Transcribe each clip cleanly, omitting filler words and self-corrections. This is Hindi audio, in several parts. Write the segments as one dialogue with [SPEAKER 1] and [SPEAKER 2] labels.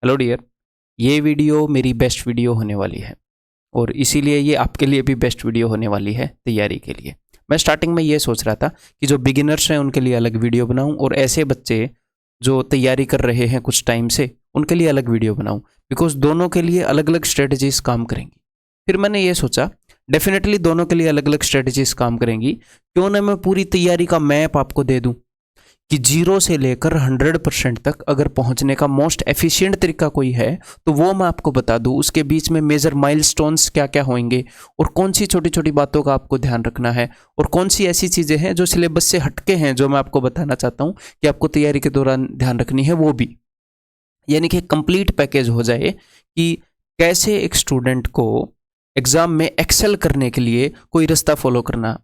[SPEAKER 1] हेलो डियर, ये वीडियो मेरी बेस्ट वीडियो होने वाली है और इसीलिए ये आपके लिए भी बेस्ट वीडियो होने वाली है तैयारी के लिए। मैं स्टार्टिंग में ये सोच रहा था कि जो बिगिनर्स हैं उनके लिए अलग वीडियो बनाऊं और ऐसे बच्चे जो तैयारी कर रहे हैं कुछ टाइम से उनके लिए अलग वीडियो बनाऊं, बिकॉज दोनों के लिए अलग अलग स्ट्रेटजीज काम करेंगी। फिर मैंने ये सोचा डेफिनेटली दोनों के लिए अलग अलग स्ट्रेटजीज काम करेंगी, क्यों ना मैं पूरी तैयारी का मैप आपको दे दूं कि 0 से लेकर 100% तक अगर पहुंचने का मोस्ट एफिशिएंट तरीका कोई है तो वो मैं आपको बता दूं। उसके बीच में मेजर माइलस्टोन्स क्या क्या होंगे और कौन सी छोटी छोटी बातों का आपको ध्यान रखना है और कौन सी ऐसी चीज़ें हैं जो सिलेबस से हटके हैं जो मैं आपको बताना चाहता हूं कि आपको तैयारी के दौरान ध्यान रखनी है, वो भी यानी कि कंप्लीट पैकेज हो जाए कि कैसे एक स्टूडेंट को एग्जाम में एक्सेल करने के लिए कोई रास्ता फॉलो करना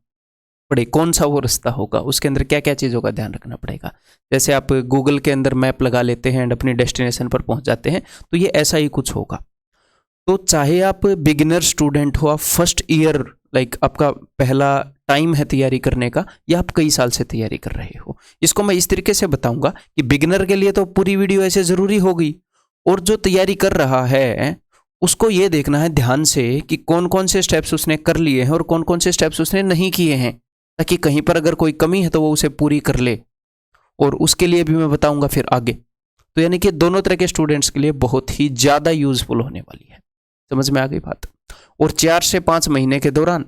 [SPEAKER 1] पड़े, कौन सा वो रास्ता होगा, उसके अंदर क्या क्या चीज़ों का ध्यान रखना पड़ेगा। जैसे आप गूगल के अंदर मैप लगा लेते हैं एंड अपनी डेस्टिनेशन पर पहुंच जाते हैं, तो ये ऐसा ही कुछ होगा। तो चाहे आप बिगिनर स्टूडेंट हो, आप फर्स्ट ईयर आपका पहला टाइम है तैयारी करने का, या आप कई साल से तैयारी कर रहे हो, इसको मैं इस तरीके से बताऊंगा कि बिगिनर के लिए तो पूरी वीडियो ऐसे ज़रूरी होगी, और जो तैयारी कर रहा है उसको ये देखना है ध्यान से कि कौन कौन से स्टेप्स उसने कर लिए हैं और कौन कौन से स्टेप्स उसने नहीं किए हैं, ताकि कहीं पर अगर कोई कमी है तो वो उसे पूरी कर ले। और उसके लिए भी मैं बताऊंगा फिर आगे। तो यानी कि दोनों तरह के स्टूडेंट्स के लिए बहुत ही ज़्यादा यूजफुल होने वाली है। समझ में आ गई बात। और 4 से 5 महीने के दौरान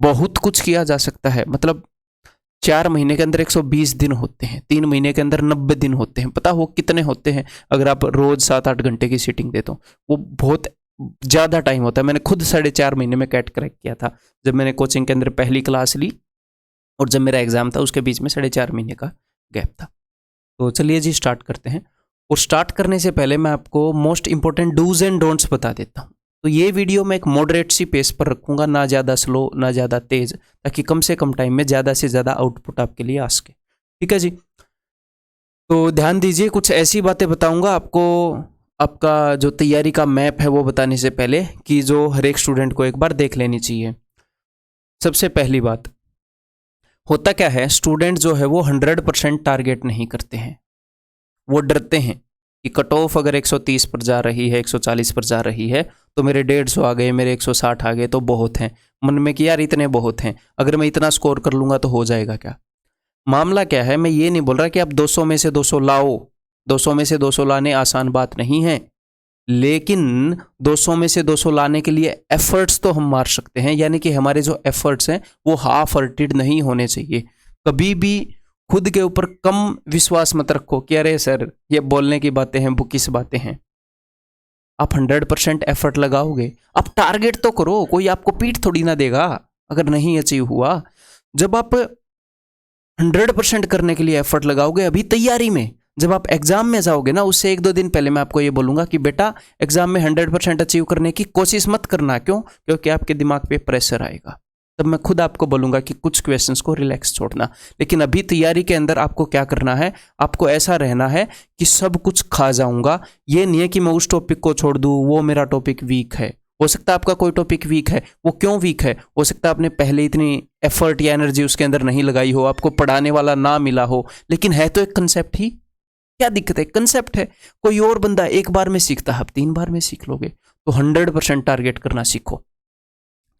[SPEAKER 1] बहुत कुछ किया जा सकता है। मतलब 4 महीने के अंदर 120 दिन होते हैं, 3 महीने के अंदर 90 दिन होते हैं। पता हो कितने होते हैं? अगर आप रोज 7-8 घंटे की सीटिंग दे तो वो बहुत ज़्यादा टाइम होता है। मैंने खुद 4.5 महीने में कैट क्रैक किया था जब मैंने कोचिंग के अंदर पहली क्लास ली, और जब मेरा एग्जाम था उसके बीच में 4.5 महीने का गैप था। तो चलिए जी स्टार्ट करते हैं। और स्टार्ट करने से पहले मैं आपको most important dos and don'ts बता देता हूँ। तो ये वीडियो मैं एक मॉडरेट सी पेस पर रखूँगा, ना ज़्यादा स्लो ना ज़्यादा तेज़, ताकि कम से कम टाइम में ज़्यादा से ज़्यादा आउटपुट आपके लिए आ सके। ठीक है जी। तो ध्यान दीजिए, कुछ ऐसी बातें बताऊँगा आपको आपका जो तैयारी का मैप है वो बताने से पहले, कि जो हर एक स्टूडेंट को एक बार देख लेनी चाहिए। सबसे पहली बात, होता क्या है, स्टूडेंट जो है वो 100% टारगेट नहीं करते हैं। वो डरते हैं कि कट ऑफ अगर 130 पर जा रही है, 140 पर जा रही है, तो मेरे 150 आ गए, मेरे 160 आ गए तो बहुत हैं। मन में कि यार इतने बहुत हैं, अगर मैं इतना स्कोर कर लूँगा तो हो जाएगा क्या। मामला क्या है, मैं ये नहीं बोल रहा कि आप 200 में से 200 लाओ, 200 में से 200 लाने आसान बात नहीं है, लेकिन 200 में से 200 लाने के लिए एफर्ट्स तो हम मार सकते हैं। यानी कि हमारे जो एफर्ट्स हैं वो हाफ हर्टेड नहीं होने चाहिए। कभी भी खुद के ऊपर कम विश्वास मत रखो कि अरे सर ये बोलने की बातें हैं, बुकिस बातें हैं। आप 100% एफर्ट लगाओगे, आप टारगेट तो करो, कोई आपको पीठ थोड़ी ना देगा अगर नहीं अचीव हुआ। जब आप 100% करने के लिए एफर्ट लगाओगे अभी तैयारी में, जब आप एग्जाम में जाओगे ना, उससे 1-2 दिन पहले मैं आपको ये बोलूंगा कि बेटा एग्जाम में 100% अचीव करने की कोशिश मत करना। क्यों? क्योंकि आपके दिमाग पे प्रेशर आएगा। तब मैं खुद आपको बोलूंगा कि कुछ क्वेश्चंस को रिलैक्स छोड़ना। लेकिन अभी तैयारी के अंदर आपको क्या करना है, आपको ऐसा रहना है कि सब कुछ खा जाऊंगा। ये नहीं है कि मैं उस टॉपिक को छोड़ दूं, वो मेरा टॉपिक वीक है। हो सकता है आपका कोई टॉपिक वीक है, वो क्यों वीक है? हो सकता है आपने पहले इतनी एफर्ट या एनर्जी उसके अंदर नहीं लगाई हो, आपको पढ़ाने वाला ना मिला हो, लेकिन है तो एक कंसेप्ट ही। क्या दिक्कत है? कंसेप्ट है। कोई और बंदा 1 बार में सीखता है, आप 3 बार में सीख लोगे। तो 100% टारगेट करना सीखो।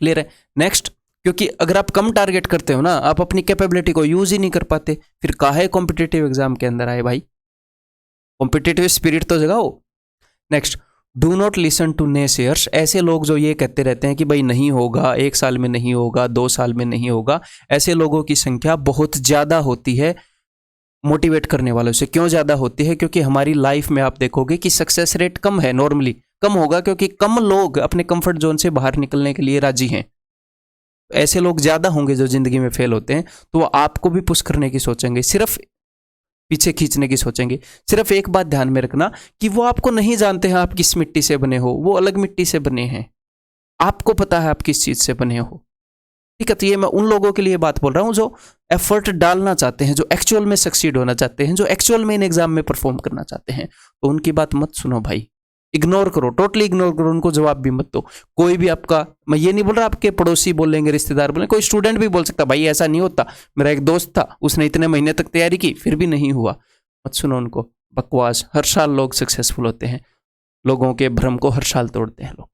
[SPEAKER 1] क्लियर है? नेक्स्ट, क्योंकि अगर आप कम टारगेट करते हो ना, आप अपनी कैपेबिलिटी को यूज ही नहीं कर पाते, फिर काहे कॉम्पिटिटिव एग्जाम के अंदर आए भाई? कॉम्पिटिटिव स्पिरिट तो जगाओ। Next, do not listen to naysayers. ऐसे लोग जो ये कहते रहते हैं कि भाई नहीं होगा, 1 साल में नहीं होगा, 2 साल में नहीं होगा, ऐसे लोगों की संख्या बहुत ज़्यादा होती है मोटिवेट करने वालों से। क्यों ज़्यादा होती है? क्योंकि हमारी लाइफ में आप देखोगे कि सक्सेस रेट कम है। नॉर्मली कम होगा क्योंकि कम लोग अपने कंफर्ट जोन से बाहर निकलने के लिए राजी हैं। ऐसे लोग ज़्यादा होंगे जो ज़िंदगी में फेल होते हैं, तो वो आपको भी पुश करने की सोचेंगे, सिर्फ पीछे खींचने की सोचेंगे। सिर्फ एक बात ध्यान में रखना कि वो आपको नहीं जानते हैं आप किस मिट्टी से बने हो, वो अलग मिट्टी से बने हैं। आपको पता है आप किस चीज़ से बने हो। ठीक है? तो ये मैं उन लोगों के लिए बात बोल रहा हूँ जो एफर्ट डालना चाहते हैं, जो एक्चुअल में सक्सीड होना चाहते हैं, जो एक्चुअल में इन एग्जाम में परफॉर्म करना चाहते हैं। तो उनकी बात मत सुनो भाई, इग्नोर करो, टोटली इग्नोर करो, उनको जवाब भी मत दो। कोई भी आपका, मैं ये नहीं बोल रहा आपके पड़ोसी बोलेंगे, रिश्तेदार बोलेंगे, कोई स्टूडेंट भी बोल सकता भाई ऐसा नहीं होता, मेरा एक दोस्त था उसने इतने महीने तक तैयारी की फिर भी नहीं हुआ। मत सुनो उनको, बकवास। हर साल लोग सक्सेसफुल होते हैं। लोगों के भ्रम को हर साल तोड़ते हैं लोग।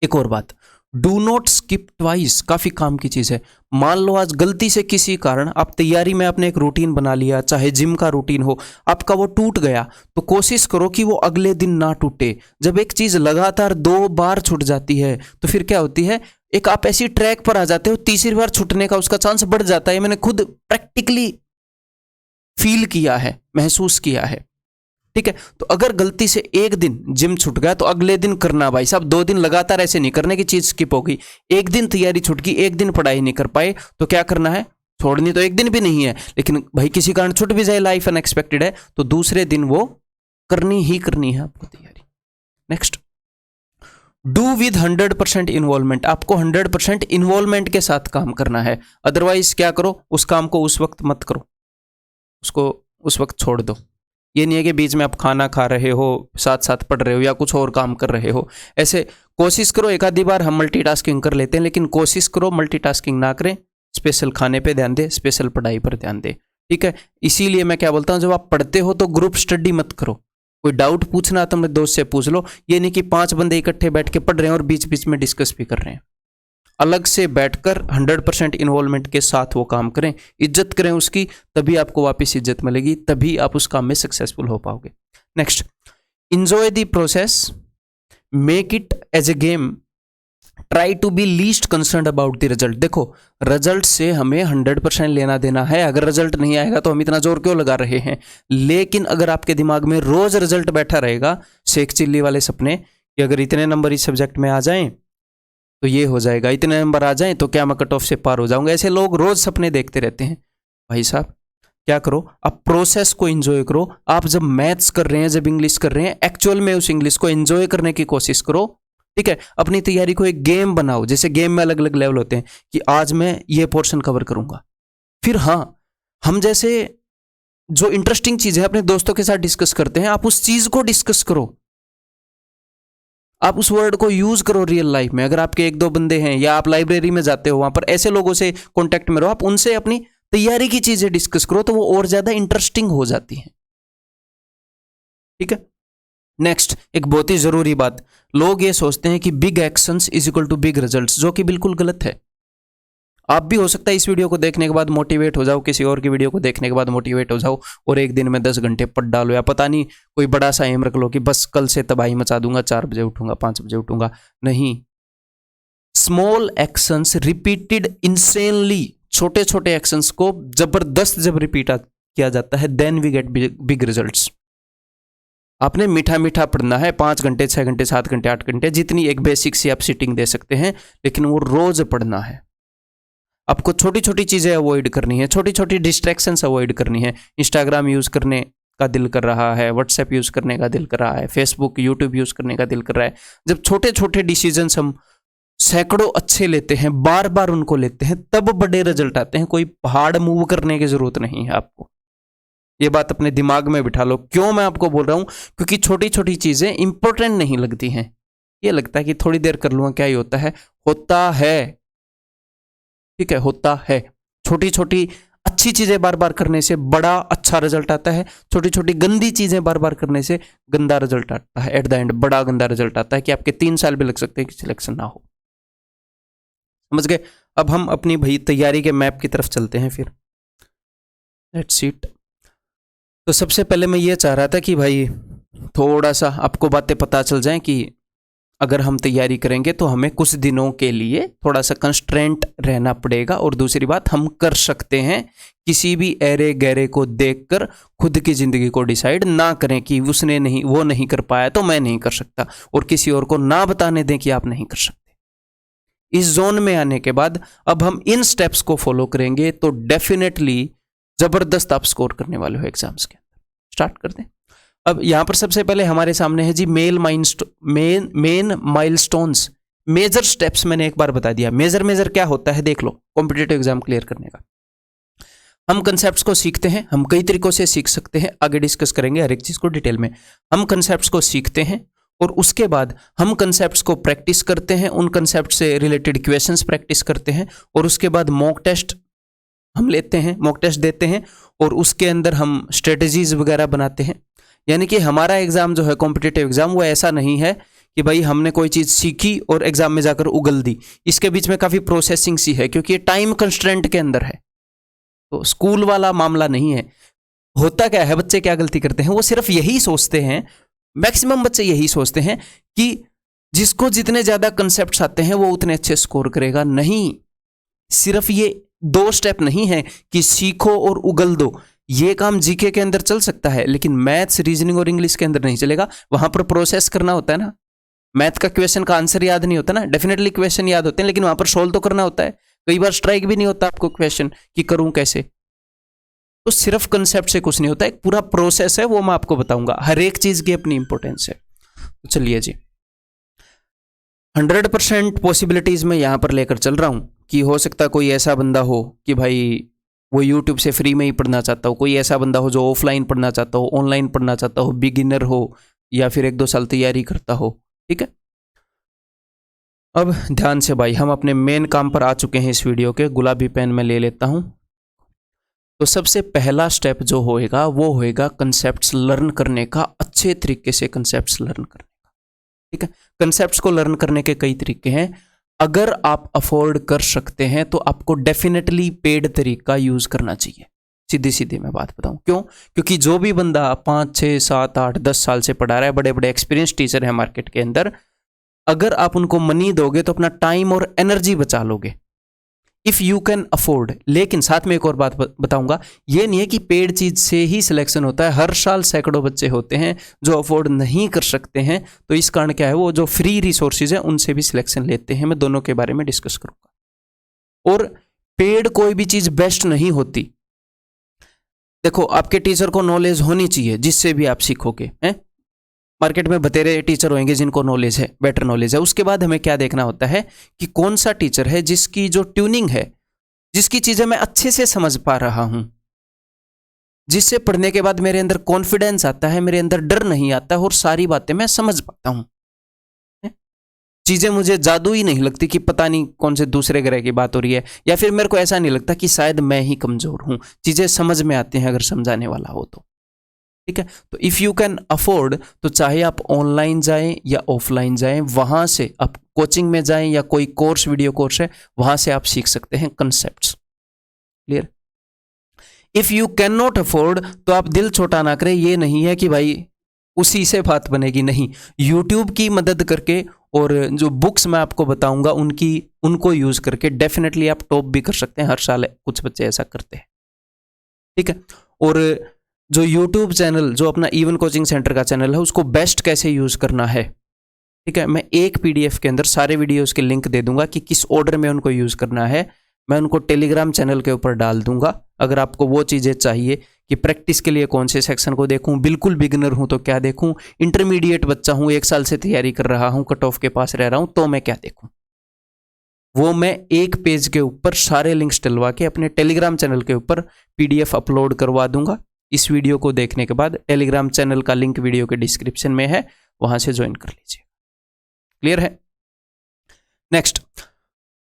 [SPEAKER 1] एक और बात, डू नॉट स्किप ट्वाइस, काफी काम की चीज है। मान लो आज गलती से किसी कारण आप तैयारी में आपने एक रूटीन बना लिया, चाहे जिम का रूटीन हो, आपका वो टूट गया, तो कोशिश करो कि वो अगले दिन ना टूटे। जब एक चीज लगातार 2 बार छूट जाती है तो फिर क्या होती है, एक आप ऐसी ट्रैक पर आ जाते हो, तीसरी बार छूटने का उसका चांस बढ़ जाता है। मैंने खुद प्रैक्टिकली फील किया है, महसूस किया है। ठीक है, तो अगर गलती से एक दिन जिम छूट गया तो अगले दिन करना भाई साहब। 2 दिन लगातार ऐसे नहीं करने की चीज स्किप हो गई। एक दिन तैयारी छूट गई, एक दिन पढ़ाई नहीं कर पाए, तो क्या करना है, छोड़नी तो एक दिन भी नहीं है, लेकिन भाई किसी कारण छूट भी जाए, लाइफ अनएक्सपेक्टेड है, तो दूसरे दिन वो करनी ही करनी है आपको तैयारी। Next, do with 100% involvement. आपको 100% इन्वॉल्वमेंट के साथ काम करना है। अदरवाइज क्या करो, उस काम को उस वक्त मत करो, उसको उस वक्त छोड़ दो। ये नहीं है कि बीच में आप खाना खा रहे हो, साथ साथ पढ़ रहे हो या कुछ और काम कर रहे हो। ऐसे कोशिश करो, एक आधी बार हम मल्टीटास्किंग कर लेते हैं, लेकिन कोशिश करो मल्टीटास्किंग ना करें। स्पेशल खाने पे ध्यान दे, स्पेशल पढ़ाई पर ध्यान दे। ठीक है, इसीलिए मैं क्या बोलता हूँ, जब आप पढ़ते हो तो ग्रुप स्टडी मत करो। कोई डाउट पूछना तो अपने दोस्त से पूछ लो। ये नहीं कि 5 बंदे इकट्ठे बैठ के पढ़ रहे हैं और बीच बीच में डिस्कस भी कर रहे हैं। अलग से बैठकर 100% इन्वॉल्वमेंट के साथ वो काम करें, इज्जत करें उसकी, तभी आपको वापस इज्जत मिलेगी, तभी आप उस काम में सक्सेसफुल हो पाओगे। Next, enjoy the process, make it as a game, try to be least concern about the result. देखो, रिजल्ट से हमें 100% लेना देना है। अगर रिजल्ट नहीं आएगा तो हम इतना जोर क्यों लगा रहे हैं। लेकिन अगर आपके दिमाग में रोज रिजल्ट बैठा रहेगा, शेख चिल्ली वाले सपने, कि अगर इतने नंबर इस सब्जेक्ट में आ जाएं तो ये हो जाएगा, इतने नंबर आ जाएं तो क्या मैं कट ऑफ से पार हो जाऊंगा, ऐसे लोग रोज सपने देखते रहते हैं। भाई साहब क्या करो, आप प्रोसेस को एंजॉय करो। आप जब मैथ्स कर रहे हैं, जब इंग्लिश कर रहे हैं, एक्चुअल में उस इंग्लिश को एंजॉय करने की कोशिश करो। ठीक है, अपनी तैयारी को एक गेम बनाओ। जैसे गेम में अलग अलग लेवल होते हैं कि आज मैं ये पोर्शन कवर करूंगा। फिर हाँ, हम जैसे जो इंटरेस्टिंग चीज है अपने दोस्तों के साथ डिस्कस करते हैं, आप उस चीज को डिस्कस करो, आप उस वर्ड को यूज करो रियल लाइफ में। अगर आपके 1-2 बंदे हैं या आप लाइब्रेरी में जाते हो, वहां पर ऐसे लोगों से कांटेक्ट में रहो, आप उनसे अपनी तैयारी की चीजें डिस्कस करो, तो वो और ज्यादा इंटरेस्टिंग हो जाती है। ठीक है, नेक्स्ट, एक बहुत ही जरूरी बात, लोग ये सोचते हैं कि big actions is equal to big results, जो कि बिल्कुल गलत है। आप भी हो सकता है इस वीडियो को देखने के बाद मोटिवेट हो जाओ, किसी और की वीडियो को देखने के बाद मोटिवेट हो जाओ और एक दिन में 10 घंटे पढ़ डालो, या पता नहीं कोई बड़ा सा एम रख लो कि बस कल से तबाही मचा दूंगा, 4 बजे उठूंगा, 5 बजे उठूंगा। नहीं, स्मॉल एक्शंस रिपीटेड इंसेनली, छोटे छोटे एक्शंस को जबरदस्त जब रिपीट किया जाता है, then we get big results. आपने मीठा मीठा पढ़ना है, 5 घंटे, 6 घंटे, 7 घंटे, 8 घंटे, जितनी एक बेसिक सी आप सिटिंग दे सकते हैं, लेकिन वो रोज पढ़ना है। आपको छोटी छोटी चीजें अवॉइड करनी है, छोटी छोटी डिस्ट्रैक्शंस अवॉइड करनी है। इंस्टाग्राम यूज करने का दिल कर रहा है, व्हाट्सएप यूज करने का दिल कर रहा है, फेसबुक यूट्यूब यूज करने का दिल कर रहा है। जब छोटे छोटे डिसीजंस हम सैकड़ों अच्छे लेते हैं, बार बार उनको लेते हैं, तब बड़े रिजल्ट आते हैं। कोई पहाड़ मूव करने की जरूरत नहीं है आपको। ये बात अपने दिमाग में बिठा लो। क्यों मैं आपको बोल रहा हूं, क्योंकि छोटी छोटी चीजें इंपॉर्टेंट नहीं लगती हैं। ये लगता है कि थोड़ी देर कर लूंगा, क्या ही होता है, होता है। ठीक है, होता है। छोटी छोटी अच्छी चीजें बार बार करने से बड़ा अच्छा रिजल्ट आता है, छोटी छोटी गंदी चीजें बार बार करने से गंदा रिजल्ट आता है। एट द एंड बड़ा गंदा रिजल्ट आता है कि आपके 3 साल भी लग सकते हैं कि सिलेक्शन ना हो। समझ गए? अब हम अपनी भाई तैयारी के मैप की तरफ चलते हैं। फिर लेट्स इट। तो सबसे पहले मैं ये चाह रहा था कि भाई थोड़ा सा आपको बातें पता चल जाएं कि अगर हम तैयारी करेंगे तो हमें कुछ दिनों के लिए थोड़ा सा कंस्ट्रेंट रहना पड़ेगा। और दूसरी बात, हम कर सकते हैं किसी भी ऐरे गहरे को देखकर खुद की जिंदगी को डिसाइड ना करें कि उसने नहीं, वो नहीं कर पाया तो मैं नहीं कर सकता, और किसी और को ना बताने दें कि आप नहीं कर सकते। इस जोन में आने के बाद अब हम इन स्टेप्स को फॉलो करेंगे तो डेफिनेटली जबरदस्त आप स्कोर करने वाले हो एग्जाम्स के अंदर। स्टार्ट करते हैं। अब यहां पर सबसे पहले हमारे सामने है जी मेन माइलस्टोन्स, मेजर स्टेप्स। मैंने एक बार बता दिया मेजर क्या होता है, देख लो कॉम्पिटिटिव एग्जाम क्लियर करने का। हम कंसेप्ट्स को सीखते हैं, हम कई तरीकों से सीख सकते हैं, आगे डिस्कस करेंगे हर एक चीज को डिटेल में। हम कंसेप्ट्स को सीखते हैं और उसके बाद हम कंसेप्ट्स को प्रैक्टिस करते हैं, उन कंसेप्ट से रिलेटेड क्वेश्चंस प्रैक्टिस करते हैं, और उसके बाद मॉक टेस्ट हम लेते हैं, मॉक टेस्ट देते हैं, और उसके अंदर हम स्ट्रेटजीज वगैरह बनाते हैं। यानी कि हमारा एग्जाम जो है कॉम्पिटिटिव एग्जाम वो ऐसा नहीं है कि भाई हमने कोई चीज़ सीखी और एग्जाम में जाकर उगल दी। इसके बीच में काफ़ी प्रोसेसिंग सी है, क्योंकि ये टाइम कंस्ट्रेंट के अंदर है। तो स्कूल वाला मामला नहीं है। होता क्या है, बच्चे क्या गलती करते हैं, वो सिर्फ यही सोचते हैं, मैक्सिमम बच्चे यही सोचते हैं कि जिसको जितने ज़्यादा कंसेप्ट्स आते हैं वो उतने अच्छे स्कोर करेगा। नहीं, सिर्फ ये 2 स्टेप नहीं है कि सीखो और उगल दो। ये काम जीके के अंदर चल सकता है, लेकिन मैथ्स, रीजनिंग और इंग्लिश के अंदर नहीं चलेगा। वहां पर प्रोसेस करना होता है ना। मैथ का क्वेश्चन का आंसर याद नहीं होता ना, डेफिनेटली क्वेश्चन याद होते हैं, लेकिन वहां पर सोल्व तो करना होता है। कई बार स्ट्राइक भी नहीं होता आपको क्वेश्चन कि करूं कैसे। तो सिर्फ कंसेप्ट से कुछ नहीं होता, एक पूरा प्रोसेस है, वो मैं आपको बताऊंगा। हर एक चीज की अपनी इंपॉर्टेंस है। तो चलिए जी, 100% पॉसिबिलिटीज में यहां पर लेकर चल रहा हूं कि हो सकता कोई ऐसा बंदा हो कि भाई वो यूट्यूब से फ्री में ही पढ़ना चाहता हो, कोई ऐसा बंदा हो जो ऑफलाइन पढ़ना चाहता हो, ऑनलाइन पढ़ना चाहता हो, बिगिनर हो या फिर 1-2 साल तैयारी करता हो। ठीक है, अब ध्यान से भाई, हम अपने मेन काम पर आ चुके हैं इस वीडियो के। गुलाबी पेन में ले लेता हूं। तो सबसे पहला स्टेप जो होएगा वो होएगा कंसेप्ट्स लर्न करने का, अच्छे तरीके से कंसेप्ट्स लर्न करने का। ठीक है, कंसेप्ट्स को लर्न करने के कई तरीके हैं। अगर आप अफोर्ड कर सकते हैं तो आपको डेफिनेटली पेड तरीका यूज करना चाहिए। सीधी सीधी मैं बात बताऊं क्यों, क्योंकि जो भी बंदा 5, 6, 7, 8, 10 साल से पढ़ा रहा है, बड़े बड़े एक्सपीरियंस टीचर है मार्केट के अंदर, अगर आप उनको मनी दोगे तो अपना टाइम और एनर्जी बचा लोगे, इफ यू कैन अफोर्ड। लेकिन साथ में एक और बात बताऊंगा, ये नहीं है कि पेड चीज से ही सिलेक्शन होता है। हर साल सैकड़ों बच्चे होते हैं जो अफोर्ड नहीं कर सकते हैं, तो इस कारण क्या है, वो जो फ्री रिसोर्सेज हैं उनसे भी सिलेक्शन लेते हैं। मैं दोनों के बारे में डिस्कस करूंगा। और पेड कोई भी चीज बेस्ट नहीं होती। देखो, आपके टीचर को नॉलेज होनी चाहिए जिससे भी आप सीखोगे। मार्केट में बतेरे टीचर होंगे जिनको नॉलेज है, बेटर नॉलेज है। उसके बाद हमें क्या देखना होता है कि कौन सा टीचर है जिसकी जो ट्यूनिंग है, जिसकी चीजें मैं अच्छे से समझ पा रहा हूं, जिससे पढ़ने के बाद मेरे अंदर कॉन्फिडेंस आता है, मेरे अंदर डर नहीं आता और सारी बातें मैं समझ पाता हूं। चीजें मुझे जादू ही नहीं लगती कि पता नहीं कौन से दूसरे ग्रह की बात हो रही है, या फिर मेरे को ऐसा नहीं लगता कि शायद मैं ही कमजोर हूं। चीजें समझ में आती हैं अगर समझाने वाला हो तो। ठीक है, तो इफ यू कैन अफोर्ड, तो चाहे आप ऑनलाइन जाएं या ऑफलाइन जाएं, वहां से आप कोचिंग में जाएं या कोई कोर्स, वीडियो कोर्स है, वहां से आप सीख सकते हैं concepts. Clear? If you can not afford, तो आप दिल छोटा ना करें। ये नहीं है कि भाई उसी से बात बनेगी, नहीं। यूट्यूब की मदद करके और जो बुक्स मैं आपको बताऊंगा उनको यूज करके डेफिनेटली आप टॉप भी कर सकते हैं। हर साल कुछ बच्चे ऐसा करते हैं। ठीक है, और जो यूट्यूब चैनल, जो अपना इवन कोचिंग सेंटर का चैनल है, उसको बेस्ट कैसे यूज करना है, ठीक है, मैं एक पीडीएफ के अंदर सारे वीडियोस के लिंक दे दूंगा कि किस ऑर्डर में उनको यूज करना है। मैं उनको टेलीग्राम चैनल के ऊपर डाल दूंगा। अगर आपको वो चीजें चाहिए कि प्रैक्टिस के लिए कौन से सेक्शन को देखूं, बिल्कुल बिगिनर हूं तो क्या देखूं, इंटरमीडिएट बच्चा हूं, 1 साल से तैयारी कर रहा हूं, कट ऑफ के पास रह रहा हूं, तो मैं क्या देखूं, वो मैं एक पेज के ऊपर सारे लिंक्स डलवा के अपने टेलीग्राम चैनल के ऊपर पीडीएफ अपलोड करवा दूंगा। इस वीडियो को देखने के बाद टेलीग्राम चैनल का लिंक वीडियो के डिस्क्रिप्शन में है, वहां से ज्वाइन कर लीजिए। क्लियर है? नेक्स्ट,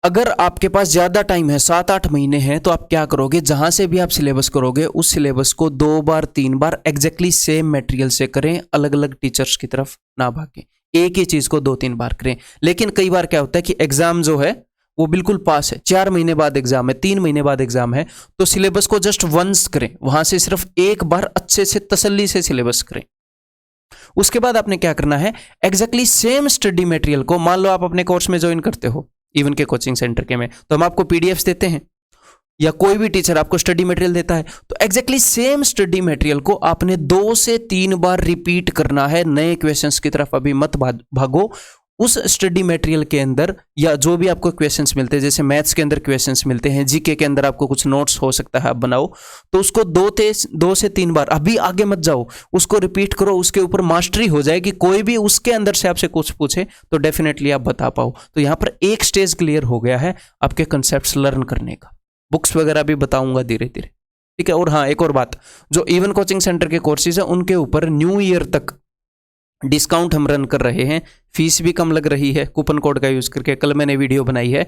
[SPEAKER 1] अगर आपके पास ज्यादा टाइम है, 7-8 महीने हैं, तो आप क्या करोगे, जहां से भी आप सिलेबस करोगे उस सिलेबस को 2 बार 3 बार एग्जैक्टली सेम मटेरियल से करें। अलग अलग टीचर्स की तरफ ना भागें, एक ही चीज को 2-3 बार करें। लेकिन कई बार क्या होता है कि एग्जाम जो है वो बिल्कुल पास है, 4 महीने बाद एग्जाम है, 3 महीने बाद एग्जाम है, तो सिलेबस को जस्ट वंस करें, वहां से सिर्फ एक बार अच्छे से तसल्ली से सिलेबस करें। उसके बाद आपने क्या करना है, एग्जैक्टली सेम स्टडी मटेरियल को, मान लो आप अपने कोर्स में ज्वाइन करते हो इवन के कोचिंग सेंटर के में, तो हम आपको पीडीएफ्स देते हैं या कोई भी टीचर आपको स्टडी मटेरियल देता है, तो एग्जैक्टली सेम स्टडी मटेरियल को आपने 2 से 3 बार रिपीट करना है। नए क्वेश्चंस की तरफ अभी मत भागो। उस स्टडी मटेरियल के अंदर या जो भी आपको क्वेश्चंस मिलते हैं, जैसे मैथ्स के अंदर क्वेश्चंस मिलते हैं, जीके के अंदर आपको कुछ नोट्स हो सकता है आप बनाओ, तो उसको 2 से 3 बार, अभी आगे मत जाओ, उसको रिपीट करो, उसके ऊपर मास्टरी हो जाएगी। कोई भी उसके अंदर से आपसे कुछ पूछे तो डेफिनेटली आप बता पाओ। तो यहाँ पर एक स्टेज क्लियर हो गया है आपके कंसेप्ट्स लर्न करने का। बुक्स वगैरह भी बताऊंगा धीरे धीरे। ठीक है, और हाँ, एक और बात, जो इवन कोचिंग सेंटर के कोर्सेज है उनके ऊपर न्यू ईयर तक डिस्काउंट हम रन कर रहे हैं। फीस भी कम लग रही है कूपन कोड का यूज करके। कल मैंने वीडियो बनाई है,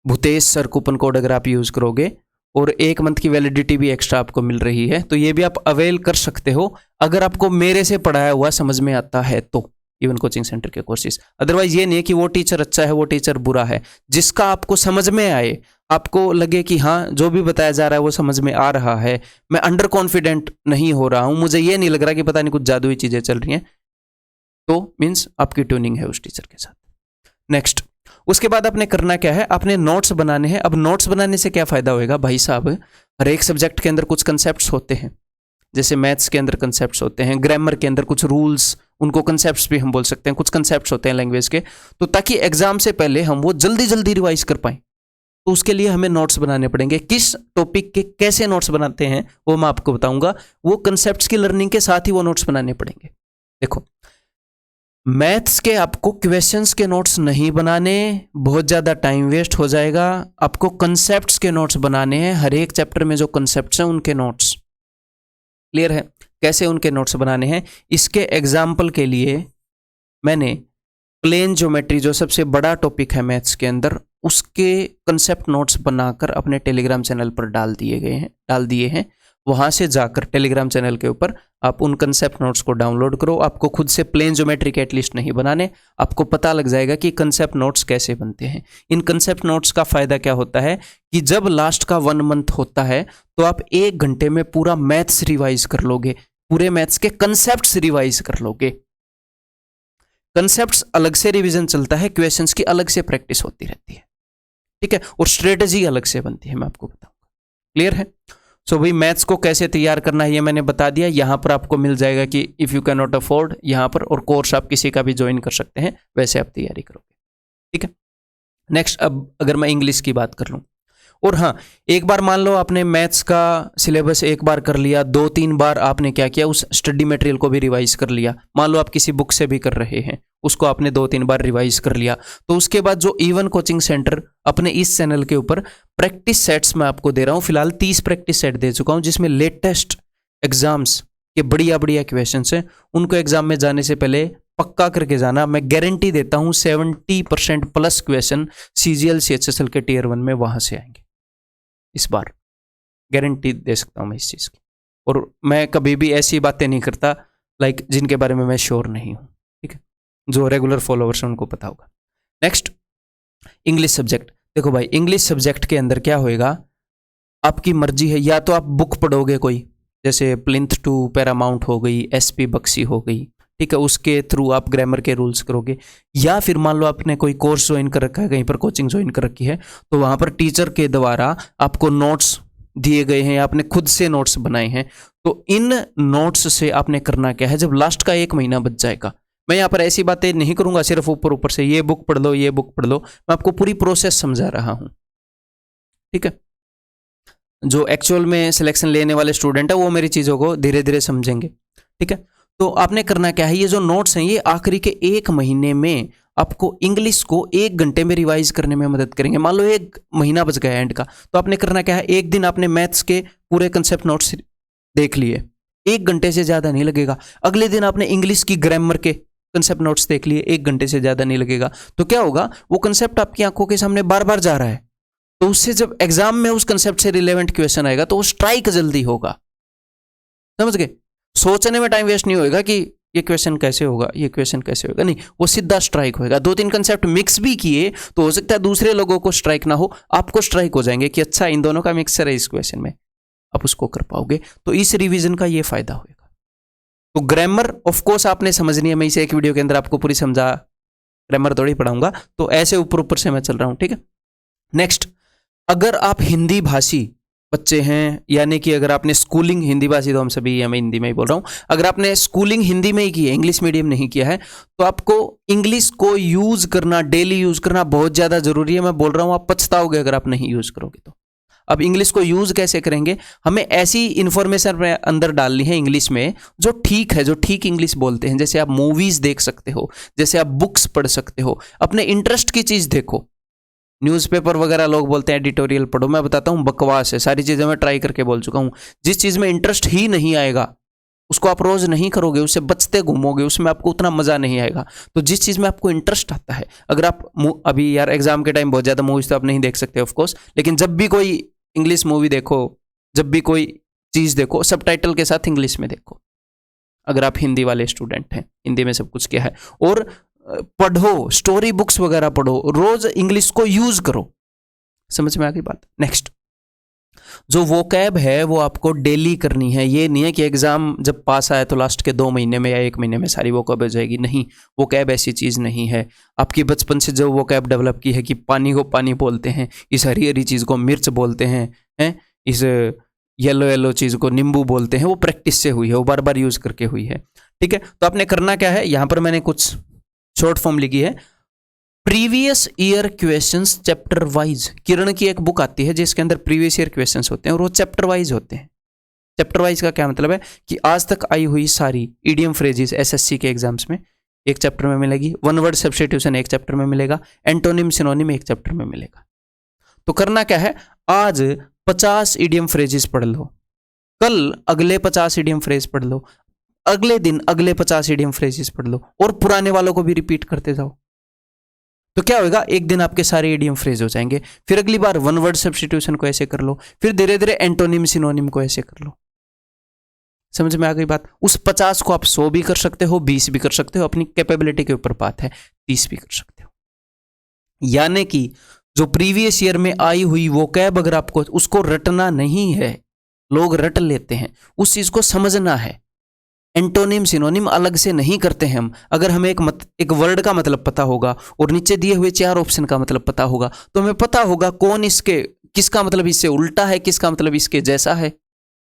[SPEAKER 1] भूतेश सर कूपन कोड अगर आप यूज करोगे और 1 मंथ की वैलिडिटी भी एक्स्ट्रा आपको मिल रही है। तो ये भी आप अवेल कर सकते हो अगर आपको मेरे से पढ़ाया हुआ समझ में आता है तो, इवन कोचिंग सेंटर के कोर्सेज। अदरवाइज ये नहीं है कि वो टीचर अच्छा है वो टीचर बुरा है, जिसका आपको समझ में आए, आपको लगे कि हाँ जो भी बताया जा रहा है वो समझ में आ रहा है, मैं अंडर कॉन्फिडेंट नहीं हो रहा हूँ, मुझे ये नहीं लग रहा कि पता नहीं कुछ जादुई चीजें चल रही हैं, तो मीन्स आपकी ट्यूनिंग है उस टीचर के साथ। नेक्स्ट, उसके बाद आपने करना क्या है, आपने नोट्स बनाने हैं। अब नोट्स बनाने से क्या फायदा होएगा भाई साहब, हर एक सब्जेक्ट के अंदर कुछ कंसेप्ट्स होते हैं, जैसे मैथ्स के अंदर कंसेप्ट्स होते हैं, ग्रामर के अंदर कुछ रूल्स, उनको कंसेप्ट्स भी हम बोल सकते हैं, कुछ कंसेप्ट्स होते हैं लैंग्वेज के, तो ताकि एग्जाम से पहले हम वो जल्दी जल्दी रिवाइज कर पाएं, तो उसके लिए हमें नोट्स बनाने पड़ेंगे। किस टॉपिक के कैसे नोट्स बनाते हैं वो मैं आपको बताऊंगा, वो कंसेप्ट्स की लर्निंग के साथ ही वो नोट्स बनाने पड़ेंगे। देखो, मैथ्स के आपको क्वेश्चंस के नोट्स नहीं बनाने, बहुत ज़्यादा टाइम वेस्ट हो जाएगा। आपको कंसेप्ट्स के नोट्स बनाने हैं, हर एक चैप्टर में जो कंसेप्ट्स हैं उनके नोट्स। क्लियर है कैसे उनके नोट्स बनाने हैं? इसके एग्जाम्पल के लिए मैंने प्लेन ज्योमेट्री, जो सबसे बड़ा टॉपिक है मैथ्स के अंदर, उसके कंसेप्ट नोट्स बनाकर अपने टेलीग्राम चैनल पर डाल दिए हैं। वहाँ से जाकर टेलीग्राम चैनल के ऊपर आप उन कंसेप्ट नोट्स को डाउनलोड करो। आपको खुद से प्लेन ज्योमेट्री के एटलीस्ट नहीं बनाने, आपको पता लग जाएगा कि कंसेप्ट नोट्स कैसे बनते हैं। इन कंसेप्ट नोट्स का फ़ायदा क्या होता है कि जब लास्ट का 1 मंथ होता है तो आप 1 घंटे में पूरा मैथ्स रिवाइज कर लोगे, पूरे मैथ्स के कंसेप्ट्स रिवाइज कर लोगे। कंसेप्ट्स अलग से रिवीजन चलता है, क्वेश्चंस की अलग से प्रैक्टिस होती रहती है, ठीक है, और स्ट्रेटेजी अलग से बनती है, मैं आपको बताऊंगा। क्लियर है? सो भाई मैथ्स को कैसे तैयार करना है ये मैंने बता दिया। यहाँ पर आपको मिल जाएगा कि if you can not afford, यहाँ पर, और कोर्स आप किसी का भी ज्वाइन कर सकते हैं, वैसे आप तैयारी करोगे, ठीक है। नेक्स्ट, अब अगर मैं इंग्लिश की बात कर लूँ, और हाँ, एक बार मान लो आपने मैथ्स का सिलेबस एक बार कर लिया, 2-3 बार आपने क्या किया, उस स्टडी मटेरियल को भी रिवाइज कर लिया। मान लो आप किसी बुक से भी कर रहे हैं, उसको आपने 2-3 बार रिवाइज कर लिया, तो उसके बाद जो इवन कोचिंग सेंटर अपने इस चैनल के ऊपर प्रैक्टिस सेट्स मैं आपको दे रहा हूँ, फिलहाल 30 प्रैक्टिस सेट दे चुका हूँ, जिसमें लेटेस्ट एग्जाम्स के बढ़िया बढ़िया क्वेश्चन हैं। उनको एग्जाम में जाने से पहले पक्का करके जाना, मैं गारंटी देता हूँ 70% प्लस क्वेश्चन CGL CHSL के Tier 1 में वहाँ से आएंगे। इस बार गारंटी दे सकता हूँ मैं इस चीज़ की, और मैं कभी भी ऐसी बातें नहीं करता लाइक जिनके बारे में मैं श्योर नहीं हूँ, ठीक है, जो रेगुलर फॉलोअर्स हैं उनको पता होगा। Next, English subject. देखो भाई, इंग्लिश सब्जेक्ट के अंदर क्या होएगा, आपकी मर्जी है, या तो आप बुक पढ़ोगे कोई, जैसे प्लिंथ टू पैरामाउंट हो गई, SP बक्सी हो गई, ठीक है, उसके थ्रू आप ग्रामर के रूल्स करोगे, या फिर मान लो आपने कोई कोर्स ज्वाइन कर रखा है, कहीं पर कोचिंग ज्वाइन कर रखी है, तो वहाँ पर टीचर के द्वारा आपको नोट्स दिए गए हैं, आपने खुद से नोट्स बनाए हैं, तो इन नोट्स से आपने करना क्या है, जब लास्ट का 1 महीना बच जाएगा, मैं यहाँ पर ऐसी बातें नहीं करूँगा सिर्फ ऊपर ऊपर से ये बुक पढ़ लो ये बुक पढ़ लो, मैं आपको पूरी प्रोसेस समझा रहा हूँ, ठीक है। जो एक्चुअल में सिलेक्शन लेने वाले स्टूडेंट है वो मेरी चीज़ों को धीरे धीरे समझेंगे, ठीक है। तो आपने करना क्या है, ये जो नोट्स हैं ये आखिरी के 1 महीने में आपको इंग्लिश को 1 घंटे में रिवाइज करने में मदद करेंगे। मान लो 1 महीना बच गया एंड का, तो आपने करना क्या है, एक दिन आपने मैथ्स के पूरे कंसेप्ट नोट्स देख लिए, 1 घंटे से ज़्यादा नहीं लगेगा। अगले दिन आपने इंग्लिश की ग्रामर के कंसेप्ट नोट्स देख लिए, 1 घंटे से ज़्यादा नहीं लगेगा। तो क्या होगा, वो कंसेप्ट आपकी आंखों के सामने बार बार जा रहा है, तो उससे जब एग्जाम में उस कंसेप्ट से रिलेवेंट क्वेश्चन आएगा तो वो स्ट्राइक जल्दी होगा, समझ गए। सोचने में टाइम वेस्ट नहीं होएगा कि ये क्वेश्चन कैसे होगा, ये क्वेश्चन कैसे होगा, नहीं, वो सीधा स्ट्राइक होएगा। 2-3 कंसेप्ट मिक्स भी किए तो हो सकता है दूसरे लोगों को स्ट्राइक ना हो, आपको स्ट्राइक हो जाएंगे कि अच्छा इन दोनों का मिक्सचर है इस क्वेश्चन में, आप उसको कर पाओगे। तो इस रिवीजन का ये फायदा होगा। तो ग्रामर ऑफ कोर्स आपने समझनी है, मैं इसे एक वीडियो के अंदर आपको पूरी समझा, ग्रामर थोड़ी पढ़ाऊंगा, तो ऐसे ऊपर ऊपर से मैं चल रहा हूँ, ठीक है। नेक्स्ट, अगर आप हिंदी भाषी बच्चे हैं, यानी कि अगर आपने स्कूलिंग, हिंदी भाषी तो हम सभी हैं, मैं हिंदी में ही बोल रहा हूँ, अगर आपने स्कूलिंग हिंदी में ही की है, इंग्लिश मीडियम नहीं किया है, तो आपको इंग्लिश को यूज करना, डेली यूज करना बहुत ज़्यादा जरूरी है। मैं बोल रहा हूँ आप पछताओगे अगर आप नहीं यूज करोगे तो। अब इंग्लिश को यूज कैसे करेंगे, हमें ऐसी इंफॉर्मेशन अंदर डालनी है इंग्लिश में जो ठीक है, जो ठीक इंग्लिश बोलते हैं। जैसे आप मूवीज देख सकते हो, जैसे आप बुक्स पढ़ सकते हो, अपने इंटरेस्ट की चीज़ देखो। न्यूज़पेपर वगैरह लोग बोलते हैं एडिटोरियल पढ़ो, मैं बताता हूँ बकवास है, सारी चीज़ें मैं ट्राई करके बोल चुका हूँ। जिस चीज़ में इंटरेस्ट ही नहीं आएगा उसको आप रोज़ नहीं करोगे, उससे बचते घूमोगे, उसमें आपको उतना मज़ा नहीं आएगा। तो जिस चीज़ में आपको इंटरेस्ट आता है, अगर आप अभी यार एग्जाम के टाइम बहुत ज़्यादा मूवीज तो आप नहीं देख सकते ऑफ कोर्स, लेकिन जब भी कोई इंग्लिश मूवी देखो, जब भी कोई चीज़ देखो सबटाइटल के साथ इंग्लिश में देखो, अगर आप हिंदी वाले स्टूडेंट हैं, हिंदी में सब कुछ क्या है। और पढ़ो, स्टोरी बुक्स वगैरह पढ़ो, रोज इंग्लिश को यूज करो। समझ में आ गई बात। नेक्स्ट, जो वोकैब है वो आपको डेली करनी है। ये नहीं है कि एग्जाम जब पास आए तो लास्ट के 2 महीने में या 1 महीने में सारी वोकैब हो जाएगी, नहीं, वोकैब ऐसी चीज़ नहीं है। आपकी बचपन से जो वोकैब डेवलप की है कि पानी को पानी बोलते हैं, इस हरी हरी चीज़ को मिर्च बोलते हैं, इस येलो येलो चीज़ को नींबू बोलते हैं, वो प्रैक्टिस से हुई है, वो बार बार यूज करके हुई है। ठीक है, तो आपने करना क्या है, यहाँ पर मैंने कुछ शॉर्ट फॉर्म लिखी है, previous year questions chapter wise. Kiran की एक बुक आती है जिसके अंदर प्रीवियस ईयर क्वेश्चंस होते हैं और वो चैप्टर वाइज होते हैं। चैप्टर वाइज का क्या मतलब है कि आज तक आई हुई सारी इडियम फ्रेजेस एसएससी के एग्जाम्स में एक चैप्टर में मिलेगी, वन वर्ड सब्स्टिट्यूशन एक चैप्टर में मिलेगा, एंटोनिम सिनोनिम एक चैप्टर में मिलेगा। तो करना क्या है, आज 50 इडियम फ्रेजेस पढ़ लो, कल अगले 50 इडियम फ्रेज पढ़ लो, अगले दिन अगले 50 इडियम फ्रेजेस पढ़ लो, और पुराने वालों को भी रिपीट करते जाओ। तो क्या होगा, एक दिन आपके सारे इडियम फ्रेज हो जाएंगे। फिर अगली बार वन वर्ड सब्स्टिट्यूशन को ऐसे कर लो, फिर धीरे धीरे एंटोनिम सिनोनिम को ऐसे कर लो। समझ में आ गई बात। उस 50 को आप 100 भी कर सकते हो, 20 भी कर सकते हो, अपनी कैपेबिलिटी के ऊपर बात है, 30 भी कर सकते हो। यानी कि जो प्रीवियस ईयर में आई हुई वोकैब अगर आपको उसको रटना नहीं है, लोग रट लेते हैं, उस चीज को समझना है। एंटोनिम सिनोनिम अलग से नहीं करते हैं हम। अगर हमें एक वर्ड का मतलब पता होगा और नीचे दिए हुए 4 ऑप्शन का मतलब पता होगा तो हमें पता होगा कौन इसके, किसका मतलब इससे उल्टा है, किसका मतलब इसके जैसा है।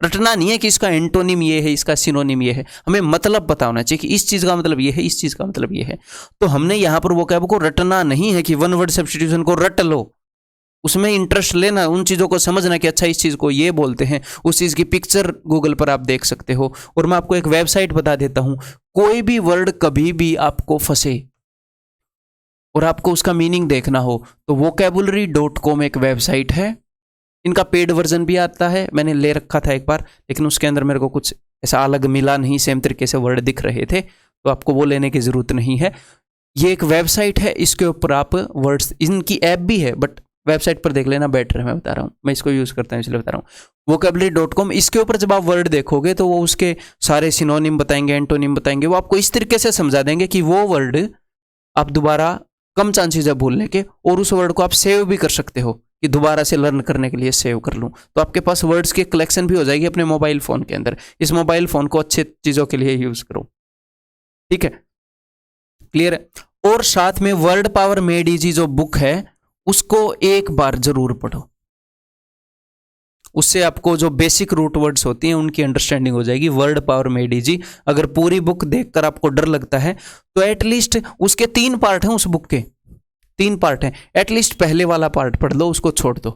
[SPEAKER 1] रटना नहीं है कि इसका एंटोनिम ये है, इसका सिनोनिम ये है, हमें मतलब पता होना चाहिए कि इस चीज का मतलब ये है, इस चीज का मतलब ये है। तो हमने यहां पर वोकैब को रटना नहीं है कि वन वर्ड सब्स्टिट्यूशन को रट लो, उसमें इंटरेस्ट लेना, उन चीज़ों को समझना कि अच्छा इस चीज़ को ये बोलते हैं। उस चीज़ की पिक्चर गूगल पर आप देख सकते हो। और मैं आपको एक वेबसाइट बता देता हूं, कोई भी वर्ड कभी भी आपको फंसे और आपको उसका मीनिंग देखना हो तो vocabulary.com एक वेबसाइट है। इनका पेड वर्जन भी आता है, मैंने ले रखा था एक बार, लेकिन उसके अंदर मेरे को कुछ ऐसा अलग मिला नहीं, सेम तरीके से वर्ड दिख रहे थे, तो आपको वो लेने की ज़रूरत नहीं है। ये एक वेबसाइट है, इसके ऊपर आप वर्ड्स, इनकी ऐप भी है बट वेबसाइट पर देख लेना बेटर है, मैं बता रहा हूँ, मैं इसको यूज़ करता हूँ इसलिए बता रहा हूँ। vocabulary.com, इसके ऊपर जब आप वर्ड देखोगे तो वो उसके सारे सिनोनिम बताएंगे, एंटोनिम बताएंगे, वो आपको इस तरीके से समझा देंगे कि वो वर्ड आप दोबारा कम चांसेस है भूलने के, और उस वर्ड को आप सेव भी कर सकते हो कि दोबारा से लर्न करने के लिए सेव कर लूँ। तो आपके पास वर्ड्स की कलेक्शन भी हो जाएगी अपने मोबाइल फ़ोन के अंदर। इस मोबाइल फ़ोन को अच्छे चीज़ों के लिए यूज़ करो, ठीक है, क्लियर है। और साथ में वर्ड पावर मेड इजी जो बुक है उसको एक बार जरूर पढ़ो, उससे आपको जो बेसिक रूट वर्ड्स होती हैं उनकी अंडरस्टैंडिंग हो जाएगी। वर्ड पावर मेड इजी, अगर पूरी बुक देखकर आपको डर लगता है तो एटलीस्ट उसके 3 पार्ट हैं, उस बुक के 3 पार्ट हैं, एटलीस्ट पहले वाला पार्ट पढ़ लो, उसको छोड़ दो,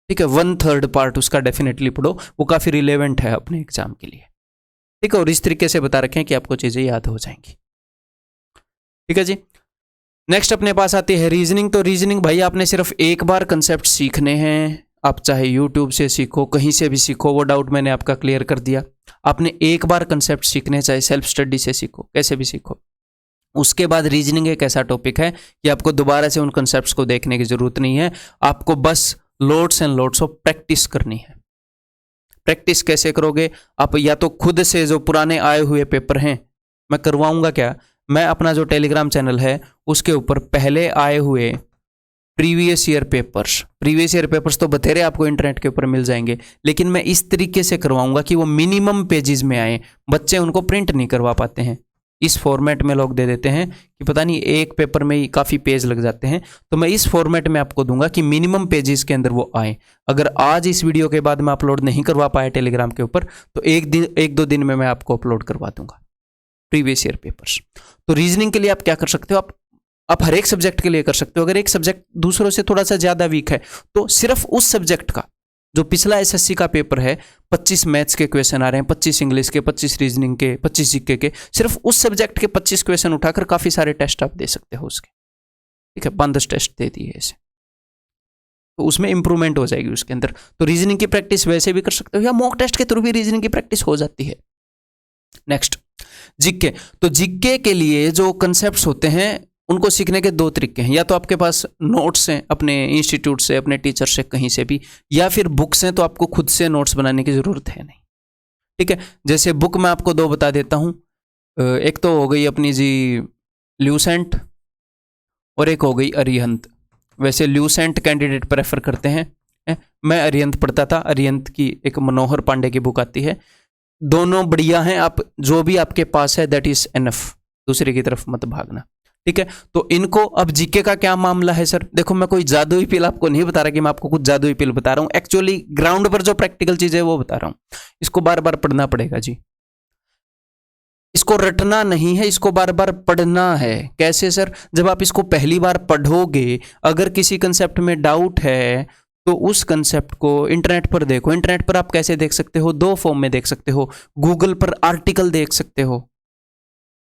[SPEAKER 1] ठीक है। 1/3 पार्ट उसका डेफिनेटली पढ़ो, वो काफी रिलेवेंट है अपने एग्जाम के लिए, ठीक है। और इस तरीके से बता रखें कि आपको चीजें याद हो जाएंगी, ठीक है जी। नेक्स्ट अपने पास आती है रीजनिंग। तो रीजनिंग भाई आपने सिर्फ एक बार कंसेप्ट सीखने हैं, आप चाहे यूट्यूब से सीखो, कहीं से भी सीखो, वो डाउट मैंने आपका क्लियर कर दिया। आपने एक बार कंसेप्ट सीखने, चाहे सेल्फ स्टडी से सीखो, कैसे भी सीखो। उसके बाद रीजनिंग एक ऐसा टॉपिक है कि आपको दोबारा से उन कंसेप्ट्स को देखने की जरूरत नहीं है, आपको बस loads and loads of practice करनी है। प्रैक्टिस कैसे करोगे आप, या तो खुद से जो पुराने आए हुए पेपर हैं, मैं करवाऊंगा क्या, मैं अपना जो टेलीग्राम चैनल है उसके ऊपर पहले आए हुए प्रीवियस ईयर पेपर्स तो बतेरे आपको इंटरनेट के ऊपर मिल जाएंगे, लेकिन मैं इस तरीके से करवाऊंगा कि वो मिनिमम पेजेस में आए। बच्चे उनको प्रिंट नहीं करवा पाते हैं, इस फॉर्मेट में लोग दे देते हैं कि पता नहीं एक पेपर में ही काफ़ी पेज लग जाते हैं, तो मैं इस फॉर्मेट में आपको दूंगा कि मिनिमम पेजेस के अंदर वो आए। अगर आज इस वीडियो के बाद मैं अपलोड नहीं करवा पाया टेलीग्राम के ऊपर तो 1-2 दिन में मैं आपको अपलोड करवा दूंगा प्रीवियस ईयर पेपर्स। तो रीजनिंग के लिए आप क्या कर सकते हो, आप हर एक सब्जेक्ट के लिए कर सकते हो। अगर एक सब्जेक्ट दूसरों से थोड़ा सा ज़्यादा वीक है तो सिर्फ उस सब्जेक्ट का, जो पिछला एसएससी का पेपर है, 25 मैथ्स के क्वेश्चन आ रहे हैं, 25 इंग्लिश के, 25 रीजनिंग के, 25 जीके के, सिर्फ उस सब्जेक्ट के 25 क्वेश्चन उठाकर काफ़ी सारे टेस्ट आप दे सकते हो उसके, ठीक है। 5-10 टेस्ट दे दिए ऐसे, तो उसमें इंप्रूवमेंट हो जाएगी उसके अंदर। तो रीजनिंग की प्रैक्टिस वैसे भी कर सकते हो या मॉक टेस्ट के थ्रू भी रीजनिंग की प्रैक्टिस हो जाती है। Next GK. तो जीके के लिए जो कंसेप्ट्स होते हैं उनको सीखने के दो तरीके हैं, या तो आपके पास नोट्स हैं अपने इंस्टीट्यूट से, अपने टीचर से, कहीं से भी, या फिर बुक्स हैं तो आपको खुद से नोट्स बनाने की ज़रूरत है नहीं। ठीक है, जैसे बुक मैं आपको दो बता देता हूँ। एक तो हो गई अपनी जी ल्यूसेंट, और एक हो गई अरिहंत। वैसे ल्यूसेंट कैंडिडेट प्रेफर करते हैं, मैं अरिहंत पढ़ता था। अरिहंत की एक मनोहर पांडे की बुक आती है। दोनों बढ़िया हैं, आप जो भी आपके पास है दैट इज एनफ, दूसरे की तरफ मत भागना। ठीक है, तो इनको अब जीके का क्या मामला है सर? देखो मैं कोई जादुई पिल आपको नहीं बता रहा कि मैं आपको कुछ जादुई पिल बता रहा हूं, एक्चुअली ग्राउंड पर जो प्रैक्टिकल चीज है वो बता रहा हूं। इसको बार बार पढ़ना पड़ेगा जी, इसको रटना नहीं है, इसको बार बार पढ़ना है। कैसे सर? जब आप इसको पहली बार पढ़ोगे, अगर किसी कंसेप्ट में डाउट है तो उस कंसेप्ट को इंटरनेट पर देखो। इंटरनेट पर आप कैसे देख सकते हो? दो फॉर्म में देख सकते हो। गूगल पर आर्टिकल देख सकते हो।